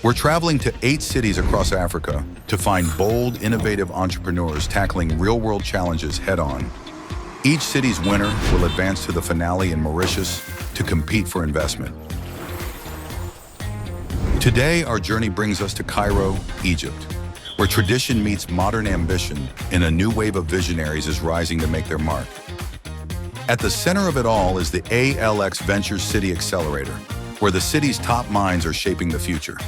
We're traveling to 8 cities across Africa to find bold, innovative entrepreneurs tackling real-world challenges head-on. Each city's winner will advance to the finale in Mauritius to compete for investment. Today, our journey brings us to Cairo, Egypt, where tradition meets modern ambition and a new wave of visionaries is rising to make their mark. At the center of it all is the ALX Ventures City Accelerator, where the city's top minds are shaping the future.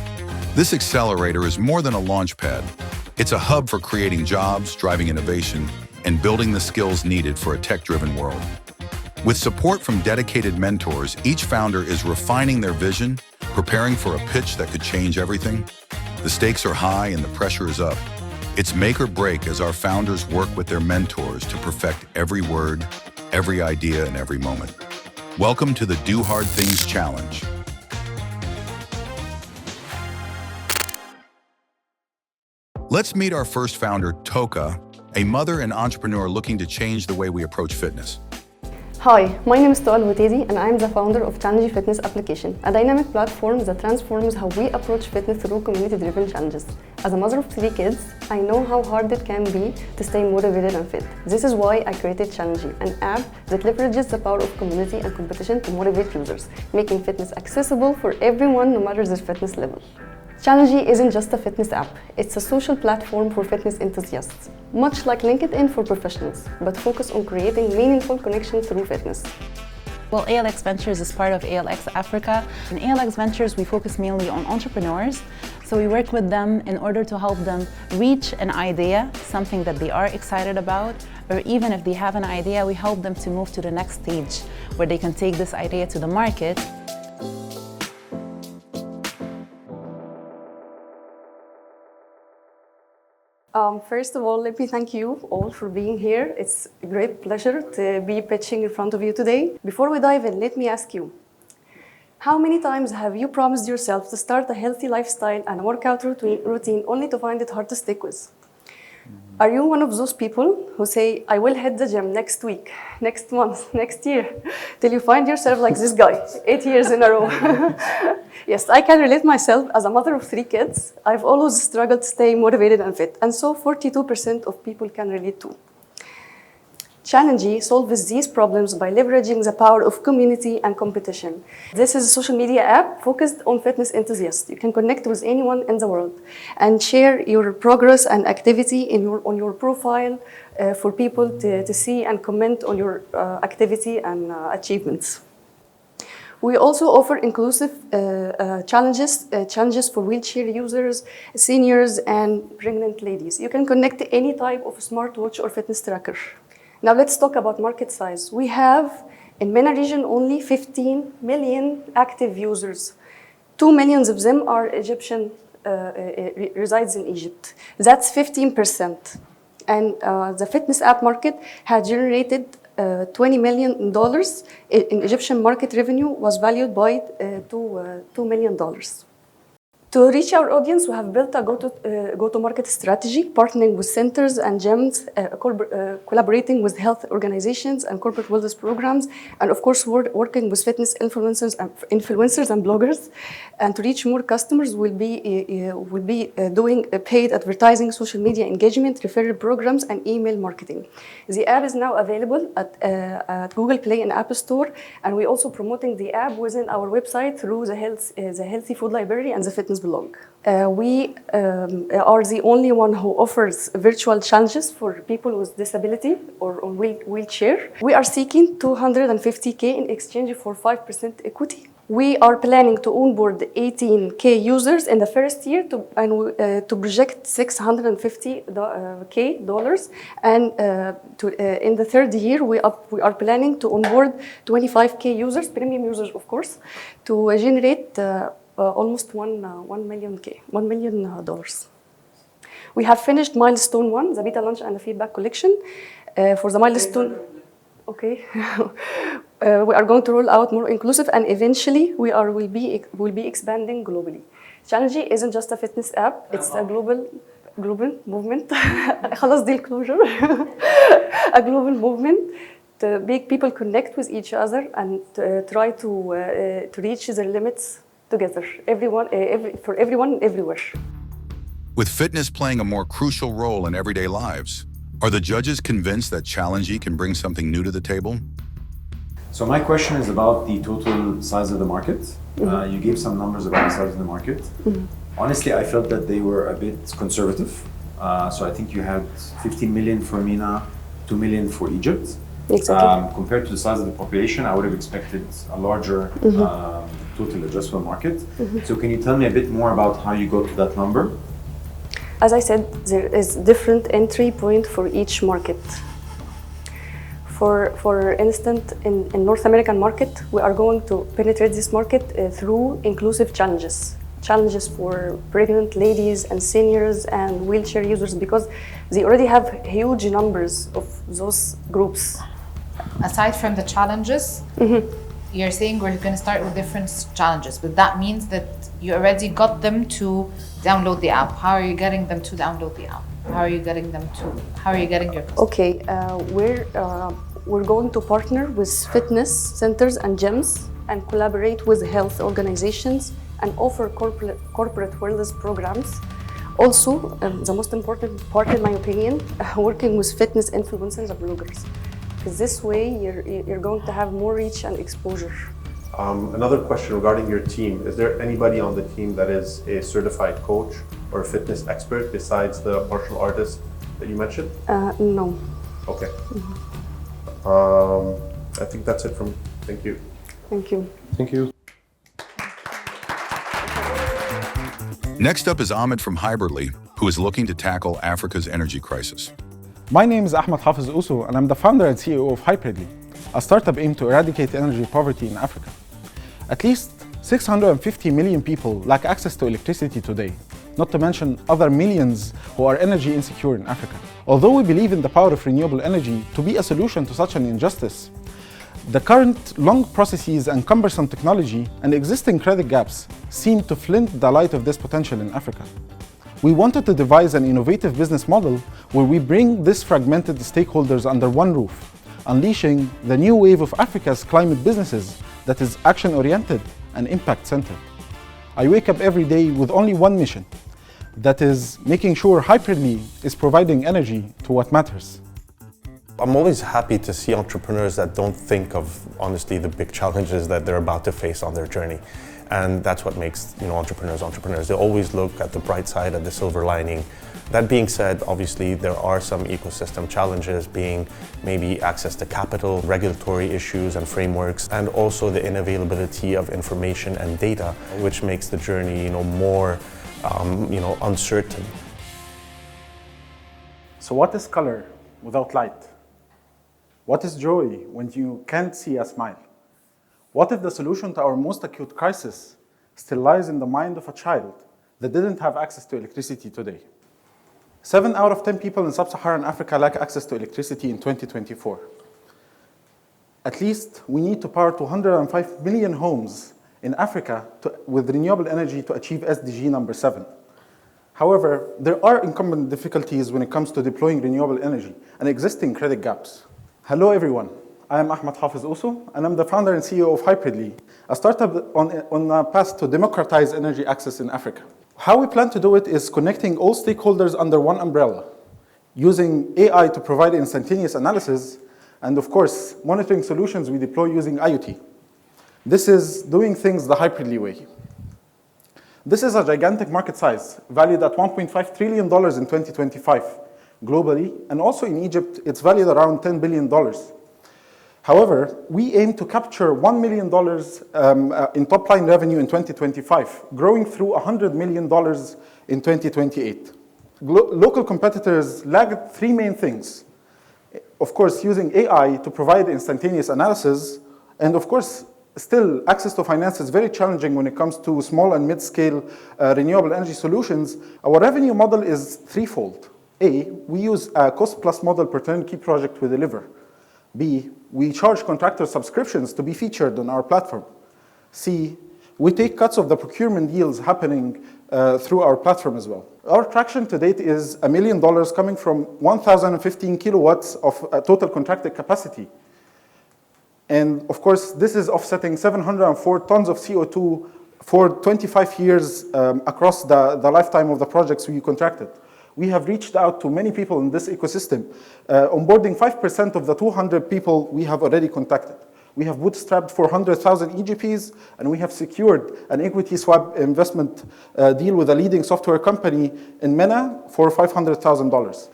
This accelerator is more than a launch pad. It's a hub for creating jobs, driving innovation, and building the skills needed for a tech-driven world. With support from dedicated mentors, each founder is refining their vision, preparing for a pitch that could change everything. The stakes are high and the pressure is up. It's make or break as our founders work with their mentors to perfect every word, every idea, and every moment. Welcome to the Do Hard Things Challenge. Let's meet our first founder, Toka, a mother and entrepreneur looking to change the way we approach fitness. Hi, my name is Toka Elwetedy and I'm the founder of Challenji Fitness Application, a dynamic platform that transforms how we approach fitness through community-driven challenges. As a mother of 3 kids, I know how hard it can be to stay motivated and fit. This is why I created Challenji, an app that leverages the power of community and competition to motivate users, making fitness accessible for everyone no matter their fitness level. Challenji isn't just a fitness app, it's a social platform for fitness enthusiasts, much like LinkedIn for professionals, but focus on creating meaningful connections through fitness. Well, ALX Ventures is part of ALX Africa. In ALX Ventures, we focus mainly on entrepreneurs. So we work with them in order to help them reach an idea, something that they are excited about, or even if they have an idea, we help them to move to the next stage where they can take this idea to the market. First of all, let me thank you all for being here. It's a great pleasure to be pitching in front of you today. Before we dive in, let me ask you, how many times have you promised yourself to start a healthy lifestyle and a workout routine only to find it hard to stick with? Are you one of those people who say, I will hit the gym next week, next month, next year, till you find yourself like this guy, 8 years in a row? Yes, I can relate myself as a mother of 3 kids. I've always struggled to stay motivated and fit, and so 42% of people can relate too. Challenji solves these problems by leveraging the power of community and competition. This is a social media app focused on fitness enthusiasts. You can connect with anyone in the world and share your progress and activity on your profile for people to see and comment on your activity and achievements. We also offer inclusive challenges for wheelchair users, seniors, and pregnant ladies. You can connect to any type of smartwatch or fitness tracker. Now let's talk about market size. We have, in MENA region, only 15 million active users. 2 million of them are Egyptian, resides in Egypt. That's 15%. And the fitness app market had generated $20 million in Egyptian market revenue was valued by $2 million. To reach our audience, we have built a go-to-market strategy, partnering with centers and gyms, collaborating with health organizations and corporate wellness programs, and of course, working with fitness influencers and bloggers. And to reach more customers, we'll be doing paid advertising, social media engagement, referral programs, and email marketing. The app is now available at Google Play and App Store, and we're also promoting the app within our website through the Healthy Food Library and the Fitness blog. We are the only one who offers virtual challenges for people with disability or on wheelchair. We are seeking $250K in exchange for 5% equity. We are planning to onboard 18K users in the first year to project $650K, and in the third year we are planning to onboard 25K users, premium users of course, to generate almost $1 million. We have finished milestone 1, the beta launch and the feedback collection. For the milestone, okay, we are going to roll out more inclusive, and eventually will be expanding globally. Challenji isn't just a fitness app; it's a global movement. خلاص دي closure. A global movement to make people connect with each other and try to reach their limits together, for everyone everywhere. With fitness playing a more crucial role in everyday lives, are the judges convinced that Challenji can bring something new to the table? So my question is about the total size of the market. You gave some numbers about the size of the market. Honestly, I felt that they were a bit conservative. So I think you had 15 million for MENA, 2 million for Egypt. Exactly. Compared to the size of the population, I would have expected a larger total addressable market. So can you tell me a bit more about how you got to that number? As I said, there is different entry point for each market. For instance, in North American market, we are going to penetrate this market through inclusive challenges. Challenges for pregnant ladies and seniors and wheelchair users, because they already have huge numbers of those groups. Aside from the challenges, you're saying we're going to start with different challenges, but that means that you already got them to download the app. How are you getting them to download the app? How are you getting your customers? Okay, we're going to partner with fitness centers and gyms and collaborate with health organizations and offer corporate wellness programs. Also, the most important part, in my opinion, working with fitness influencers and bloggers. Because this way, you're going to have more reach and exposure. Another question regarding your team. Is there anybody on the team that is a certified coach or a fitness expert besides the martial artist that you mentioned? No. Okay. I think that's it from me. Thank you. Thank you. Thank you. Next up is Ahmed from Hybridly, who is looking to tackle Africa's energy crisis. My name is Ahmed Hafez and I'm the founder and CEO of Hybridly, a startup aimed to eradicate energy poverty in Africa. At least 650 million people lack access to electricity today, not to mention other millions who are energy insecure in Africa. Although we believe in the power of renewable energy to be a solution to such an injustice, the current long processes and cumbersome technology and existing credit gaps seem to flint the light of this potential in Africa. We wanted to devise an innovative business model where we bring these fragmented stakeholders under one roof, unleashing the new wave of Africa's climate businesses that is action-oriented and impact-centered. I wake up every day with only one mission, that is making sure Hybridly is providing energy to what matters. I'm always happy to see entrepreneurs that don't think of, honestly, the big challenges that they're about to face on their journey. And that's what makes entrepreneurs entrepreneurs. They always look at the bright side, at the silver lining. That being said, obviously, there are some ecosystem challenges, being maybe access to capital, regulatory issues and frameworks, and also the unavailability of information and data, which makes the journey more uncertain. So what is color without light? What is joy when you can't see a smile? What if the solution to our most acute crisis still lies in the mind of a child that didn't have access to electricity today? 7 out of 10 people in sub-Saharan Africa lack access to electricity in 2024. At least we need to power 205 million homes in Africa with renewable energy to achieve SDG number 7. However, there are incumbent difficulties when it comes to deploying renewable energy and existing credit gaps. Hello everyone, I am Ahmed Hafez and I'm the founder and CEO of Hybridly, a startup on a path to democratize energy access in Africa. How we plan to do it is connecting all stakeholders under one umbrella, using AI to provide instantaneous analysis, and of course, monitoring solutions we deploy using IoT. This is doing things the Hybridly way. This is a gigantic market size, valued at $1.5 trillion in 2025 globally, and also in Egypt, it's valued around $10 billion. However, we aim to capture $1 million in top-line revenue in 2025, growing through $100 million in 2028. Local competitors lagged 3 main things. Of course, using AI to provide instantaneous analysis, and of course, still, access to finance is very challenging when it comes to small and mid-scale renewable energy solutions. Our revenue model is threefold. A, we use a cost-plus model per turnkey project we deliver. B, we charge contractor subscriptions to be featured on our platform. C, we take cuts of the procurement deals happening through our platform as well. Our traction to date is $1 million coming from 1,015 kilowatts of total contracted capacity. And of course, this is offsetting 704 tons of CO2 for 25 years across the lifetime of the projects we contracted. We have reached out to many people in this ecosystem, onboarding 5% of the 200 people we have already contacted. We have bootstrapped 400,000 EGPs, and we have secured an equity swap investment deal with a leading software company in MENA for $500,000.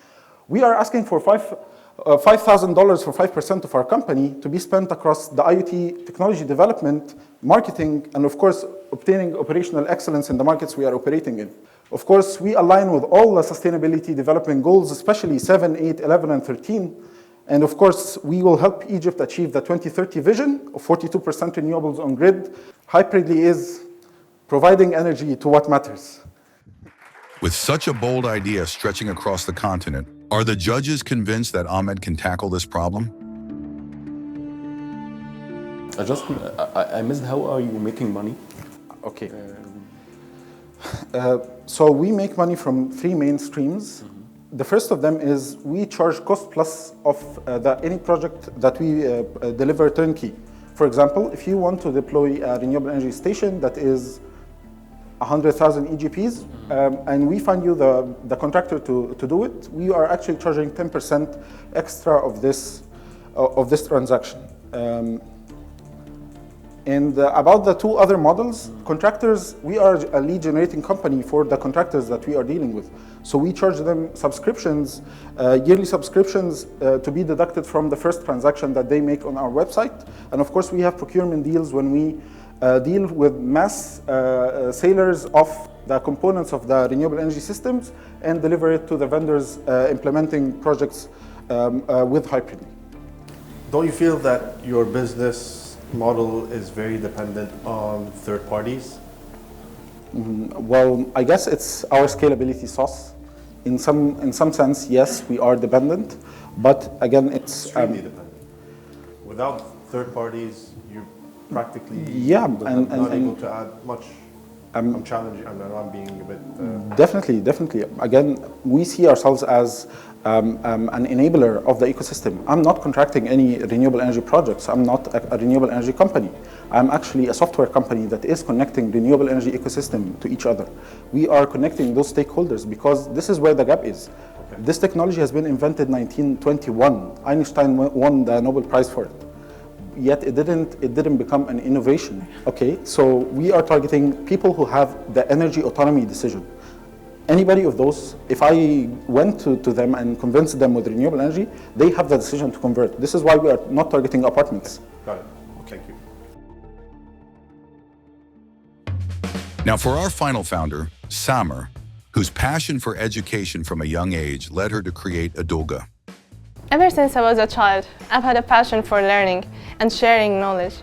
We are asking for $5,000 for 5% of our company to be spent across the IoT technology development, marketing, and of course, obtaining operational excellence in the markets we are operating in. Of course, we align with all the sustainability development goals, especially 7, 8, 11, and 13. And of course, we will help Egypt achieve the 2030 vision of 42% renewables on grid. Hybridly is providing energy to what matters. With such a bold idea stretching across the continent, are the judges convinced that Ahmed can tackle this problem? I missed, how are you making money? Okay. So we make money from 3 main streams. The first of them is we charge cost plus of any project that we deliver turnkey. For example, if you want to deploy a renewable energy station that is 100,000 EGPs, and we find you the contractor to do it, we are actually charging 10% extra of this transaction. And about the 2 other models, contractors, we are a lead generating company for the contractors that we are dealing with. So we charge them subscriptions, yearly subscriptions to be deducted from the first transaction that they make on our website. And of course, we have procurement deals when we deal with mass sellers of the components of the renewable energy systems and deliver it to the vendors implementing projects with Hybrid. Don't you feel that your business model is very dependent on third parties? Well, I guess it's our scalability sauce. In some sense, yes, we are dependent, but again, it's Extremely dependent. Without third parties, you're practically not able to add much. I'm challenging. I know I'm being a bit. Definitely. Again, we see ourselves as an enabler of the ecosystem. I'm not contracting any renewable energy projects. I'm not a renewable energy company. I'm actually a software company that is connecting renewable energy ecosystem to each other. We are connecting those stakeholders because this is where the gap is. Okay. This technology has been invented in 1921. Einstein won the Nobel Prize for it. Yet it didn't become an innovation. Okay, so we are targeting people who have the energy autonomy decision. Anybody of those, if I went to them and convinced them with renewable energy, they have the decision to convert. This is why we are not targeting apartments. Got it. Thank you. Now for our final founder, Samar, whose passion for education from a young age led her to create Edulga. Ever since I was a child, I've had a passion for learning and sharing knowledge.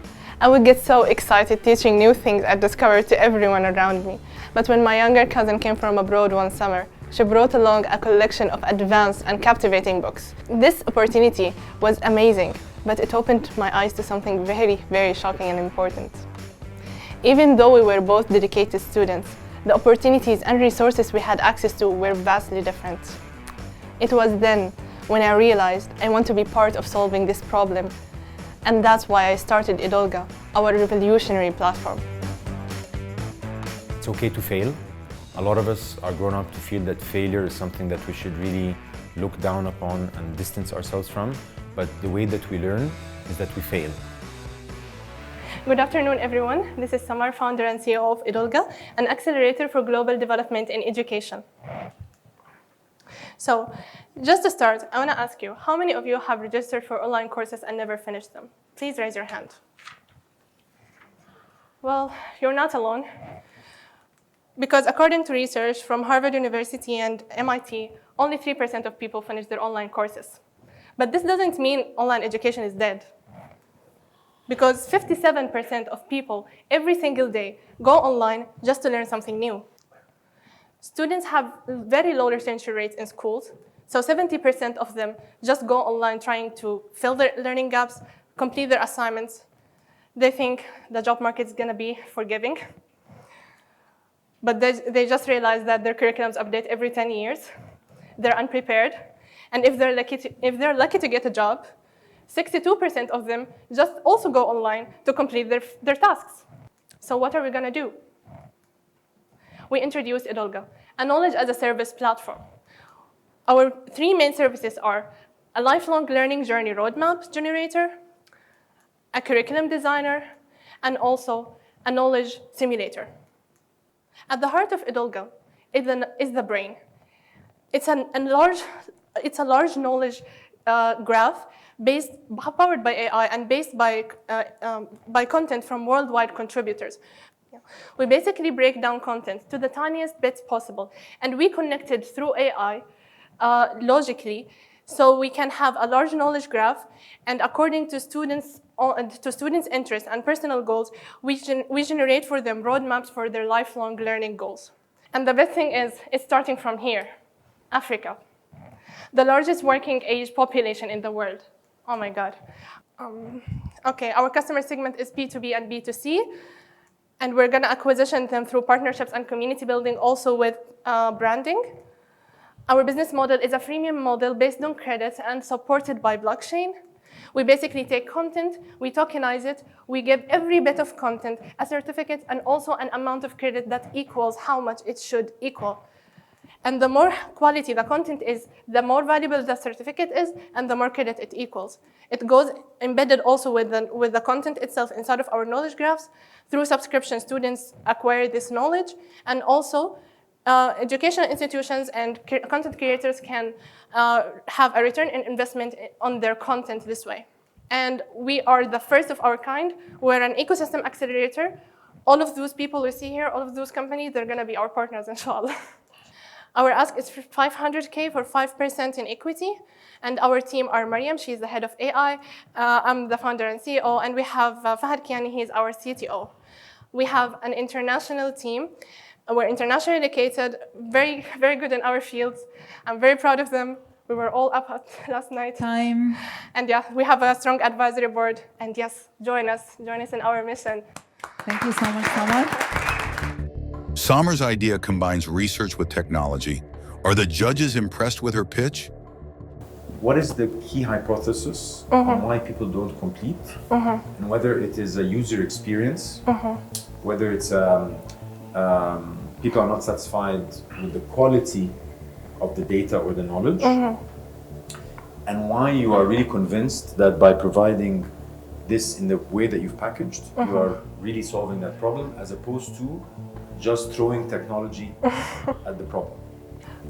I would get so excited teaching new things I discovered to everyone around me. But when my younger cousin came from abroad one summer, she brought along a collection of advanced and captivating books. This opportunity was amazing, but it opened my eyes to something very, very shocking and important. Even though we were both dedicated students, the opportunities and resources we had access to were vastly different. It was then when I realized I want to be part of solving this problem. And that's why I started Edulga, our revolutionary platform. It's okay to fail. A lot of us are grown up to feel that failure is something that we should really look down upon and distance ourselves from. But the way that we learn is that we fail. Good afternoon, everyone. This is Samar, founder and CEO of Edulga, an accelerator for global development in education. So, just to start, I want to ask you, how many of you have registered for online courses and never finished them? Please raise your hand. Well, you're not alone. Because according to research from Harvard University and MIT, only 3% of people finish their online courses. But this doesn't mean online education is dead. Because 57% of people every single day go online just to learn something new. Students have very low retention rates in schools, so 70% of them just go online trying to fill their learning gaps, complete their assignments. They think the job market is going to be forgiving, but they just realize that their curriculums update every 10 years. They're unprepared, and if they're lucky to get a job, 62% of them just also go online to complete their tasks. So what are we going to do? we introduced Edulga, a knowledge as a service platform. Our three main services are a lifelong learning journey roadmap generator, a curriculum designer, and also a knowledge simulator. At the heart of Edulga is the brain. It's a large knowledge graph powered by AI and based by content from worldwide contributors. We basically break down content to the tiniest bits possible, and we connect it through AI logically, so we can have a large knowledge graph, and according to students' interests and personal goals, we generate for them roadmaps for their lifelong learning goals. And the best thing is, it's starting from here, Africa, the largest working age population in the world. Oh my God. Okay, our customer segment is B2B and B2C, and we're gonna acquisition them through partnerships and community building, also with branding. Our business model is a freemium model based on credits and supported by blockchain. We basically take content, we tokenize it, we give every bit of content a certificate and also an amount of credit that equals how much it should equal. And the more quality the content is, the more valuable the certificate is, and the more credit it equals. It goes embedded also with the content itself inside of our knowledge graphs. Through subscription, students acquire this knowledge, and also educational institutions and content creators can have a return in investment on their content this way. And we are the first of our kind. We're an ecosystem accelerator. All of those people we see here, all of those companies, they're gonna be our partners, inshallah. Our ask is for 500K for 5% in equity. And our team are Mariam, she's the head of AI. I'm the founder and CEO, and we have Fahad Kiani, he's our CTO. We have an international team. We're internationally located, very, very good in our fields. I'm very proud of them. We were all up last night. And yeah, we have a strong advisory board. And yes, join us in our mission. Thank you so much, Samar. Samar's idea combines research with technology. Are the judges impressed with her pitch? What is the key hypothesis on why people don't complete? And whether it is a user experience, whether it's people are not satisfied with the quality of the data or the knowledge, and why you are really convinced that by providing this in the way that you've packaged, you are really solving that problem, as opposed to just throwing technology at the problem.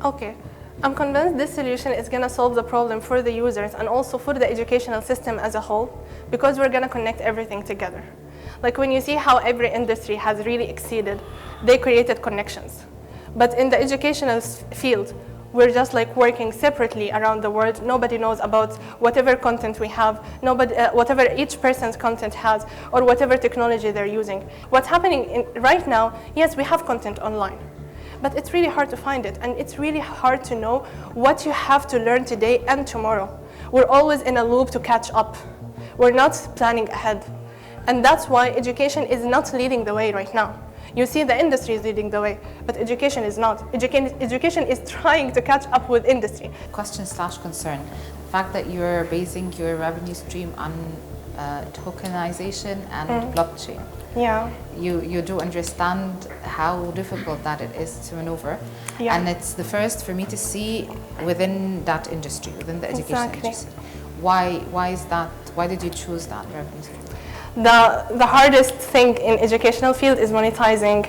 Okay. I'm convinced this solution is going to solve the problem for the users and also for the educational system as a whole, because we're going to connect everything together. Like when you see how every industry has really exceeded, they created connections. But in the educational field, we're just like working separately around the world. Nobody knows about whatever content we have, whatever each person's content has, or whatever technology they're using. What's happening right now, yes, we have content online, but it's really hard to find it, and it's really hard to know what you have to learn today and tomorrow. We're always in a loop to catch up. We're not planning ahead. And that's why education is not leading the way right now. You see the industry is leading the way, but education is not. Education is trying to catch up with industry. Question/concern. The fact that you're basing your revenue stream on tokenization and blockchain. Yeah. You do understand how difficult that it is to maneuver. Yeah. And it's the first for me to see within that industry, within the education Exactly. industry. Why is that? Why did you choose that revenue stream? The hardest thing in educational field is monetizing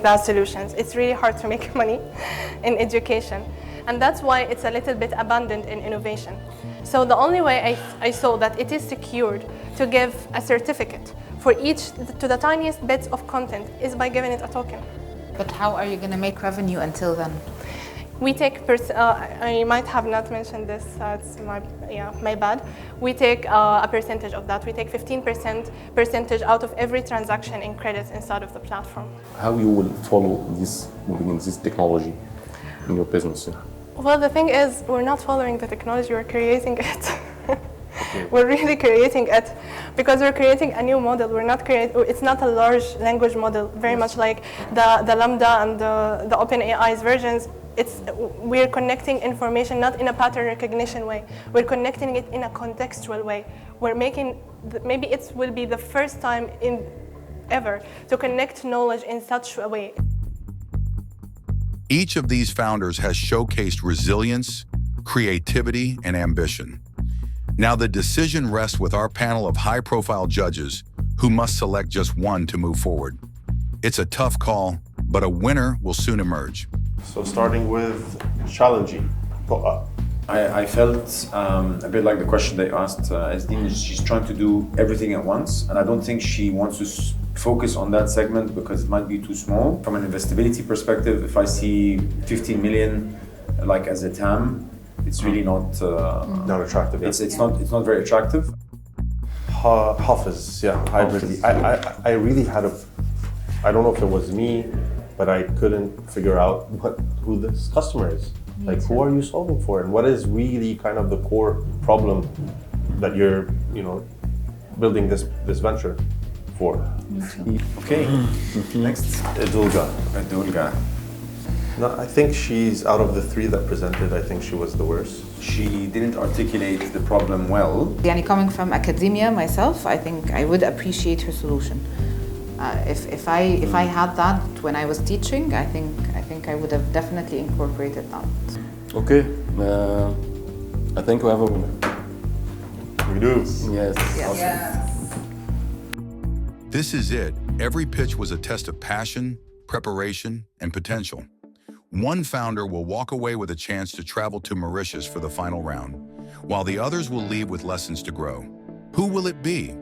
the solutions. It's really hard to make money in education. And that's why it's a little bit abandoned in innovation. So the only way I saw that it is secured to give a certificate for each, to the tiniest bits of content, is by giving it a token. But how are you going to make revenue until then? We take, I might have not mentioned this, it's my bad. We take a percentage of that. We take 15% out of every transaction in credits inside of the platform. How you will follow this, moving in this technology in your business? Well, the thing is, we're not following the technology, we're creating it. We're really creating it because we're creating a new model. It's not a large language model, very much like the Lambda and the OpenAI's versions. We're connecting information not in a pattern recognition way. We're connecting it in a contextual way. We're making, maybe it will be the first time ever to connect knowledge in such a way. Each of these founders has showcased resilience, creativity, and ambition. Now the decision rests with our panel of high-profile judges who must select just one to move forward. It's a tough call, but a winner will soon emerge. So starting with Challenji. I felt a bit like the question they asked Ezzeddin. She's trying to do everything at once, and I don't think she wants to focus on that segment because it might be too small. From an investability perspective, if I see 15 million like as a TAM, it's really not attractive. It's not very attractive. Hafez, yeah, hybrid. I really had I don't know if it was me, but I couldn't figure out who this customer is. Like, who are you solving for, and what is really kind of the core problem that you're, building this venture for? Okay, next, Edulga. No, I think she's out of the three that presented. I think she was the worst. She didn't articulate the problem well. Yani coming from academia myself, I think I would appreciate her solution. If I had that when I was teaching, I think I would have definitely incorporated that. Okay, I think we have a winner. We do. Yes. Yes. This is it. Every pitch was a test of passion, preparation, and potential. One founder will walk away with a chance to travel to Mauritius for the final round, while the others will leave with lessons to grow. Who will it be?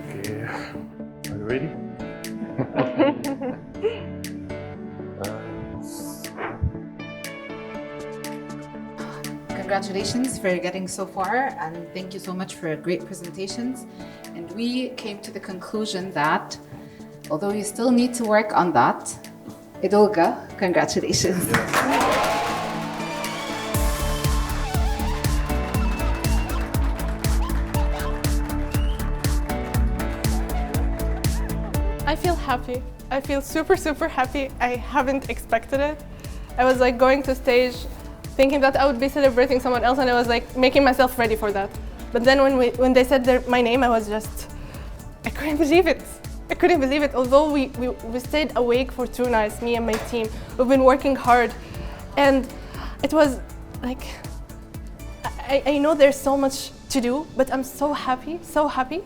Okay, are you ready? Congratulations for getting so far, and thank you so much for great presentations. And we came to the conclusion that, although you still need to work on that, Edulga, congratulations. I feel happy. I feel super, super happy. I haven't expected it. I was like going to stage thinking that I would be celebrating someone else, and I was like making myself ready for that. But then when they said my name, I couldn't believe it. I couldn't believe it. Although we stayed awake for 2 nights, me and my team. We've been working hard. And it was like, I know there's so much to do, but I'm so happy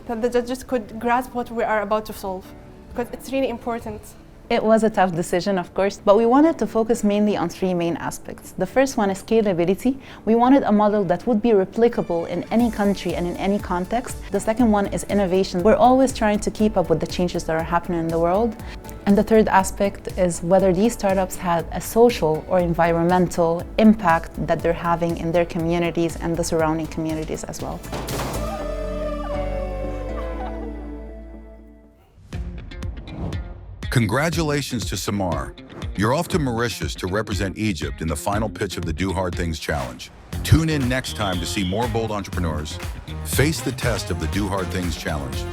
that the judges could grasp what we are about to solve, because it's really important. It was a tough decision, of course, but we wanted to focus mainly on 3 main aspects. The first one is scalability. We wanted a model that would be replicable in any country and in any context. The second one is innovation. We're always trying to keep up with the changes that are happening in the world. And the third aspect is whether these startups had a social or environmental impact that they're having in their communities and the surrounding communities as well. Congratulations to Samar. You're off to Mauritius to represent Egypt in the final pitch of the Do Hard Things Challenge. Tune in next time to see more bold entrepreneurs face the test of the Do Hard Things Challenge.